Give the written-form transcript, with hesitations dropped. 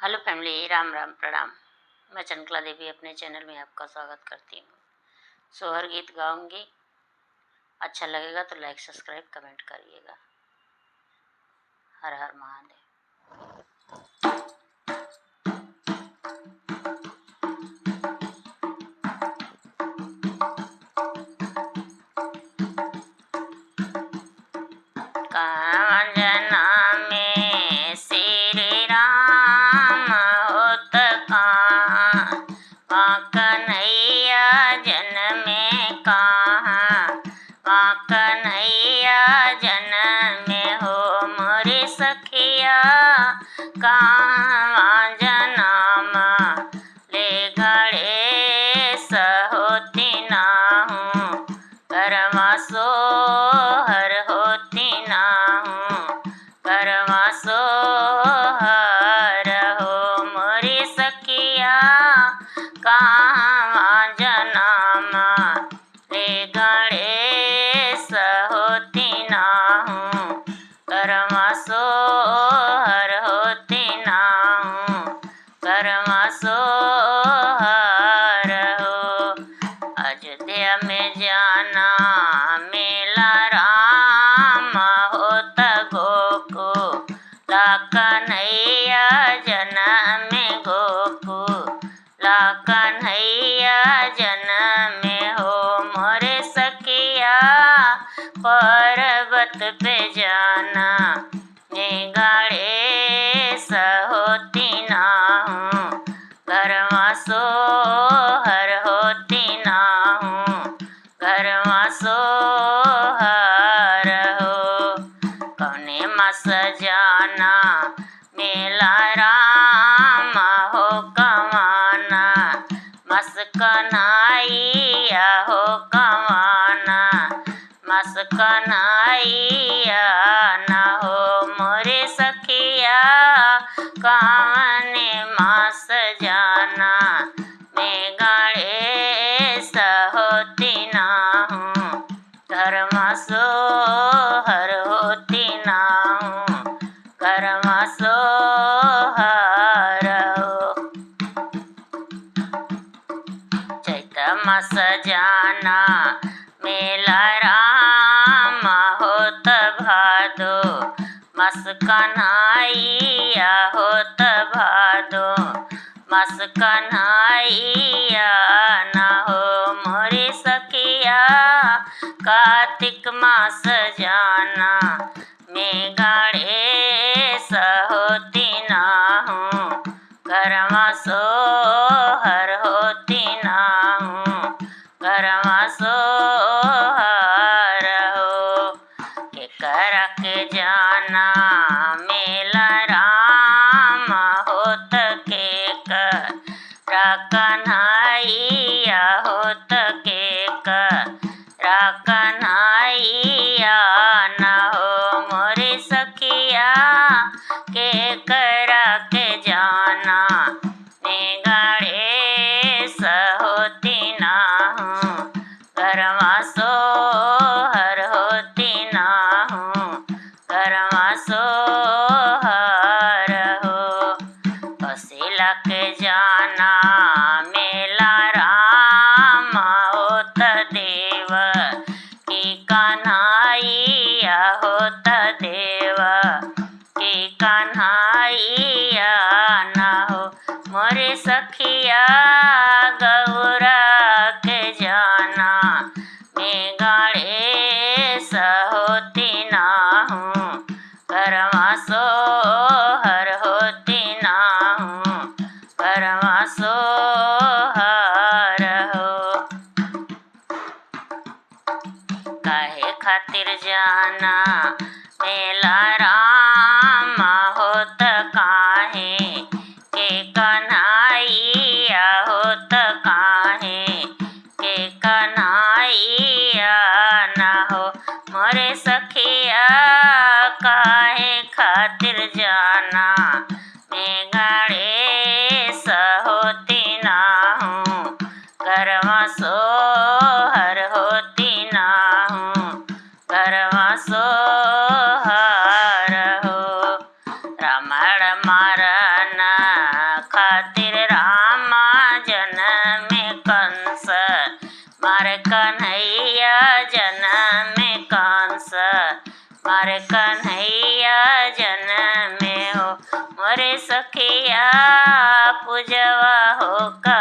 Hello family, Ram Ram प्रणाम। मैं चंचला देवी अपने चैनल में आपका स्वागत करती हूँ। सोहर गीत गाऊंगी। अच्छा लगेगा तो लाइक सब्सक्राइब कमेंट करिएगा। हर हर महादेव। कांजना में श्री राम होत कहाँ कन्हैया जन्मे कहाँ कन्हैया जन्मे हो मोरी सखिया कहाँ जन्म ले गणेश होती नाहूँ करवा सोहर होती नाहूँ करवा सोहर हो मोरी सखिया कहाँ जन्म ले गणेश होती नाहूँ करवा सोहर होती नाहूँ करवा सोहर हो। अयोध्या में जाना मेला राम होत गोकुला कन्हैया जन्मे गोकुला कन्हैया जन्मे हो मोरे सखिया पर्वत पे जाना गणेश होती नाहूँ करवा सोहर होती नाहूँ करवा सोहर हो। कौने मास जाना मेला राम हो कवाना मस कन्हैया हो कवाना मस कन्हैया न हो मोरे सखिया कौने मास जाना मैं गणेश होती नाहूँ करवा सोहर होती नाहूँ करवा सोहर हो। चैत मास जाना मेला राम होत भादो मस कन्हैया होत भादो मस कन्हैया न हो मोरी सखिया कार्तिक मास जाना मैं गणेश होती नाहूँ करवा सोहर होती नाहूँ करवा सोहर हो। के कर के जाना मेला राम होत के कर कन्हैया होत के कर कन्हैया न हो मोरी सखिया के करा के जाना मैं गणेश होती नाहूँ करवा सोहर होती नाहूँ करवा सोहर हो। कौशिला के जाना मेला राम होत देव की कन्हैया होत देव की कन्हैया न हो मोरे सखिया गौरा के जाना मैं गणेश होती नाहूँ करवा सोहर होती नाहूँ करवा सोहर हो। काहे खातिर जाना मेला राम होत काहे के कन्हैया होत काहे के कन्हैया न हो मोरे सखिया काहे खातिर जाना मैं गणेश होती नाहूँ करवा सोहर होती नाहूँ करवा सोहर हो। रामायण मारना मारे कन्हैया जनमे हो मोरे सखिया पूजवा हो का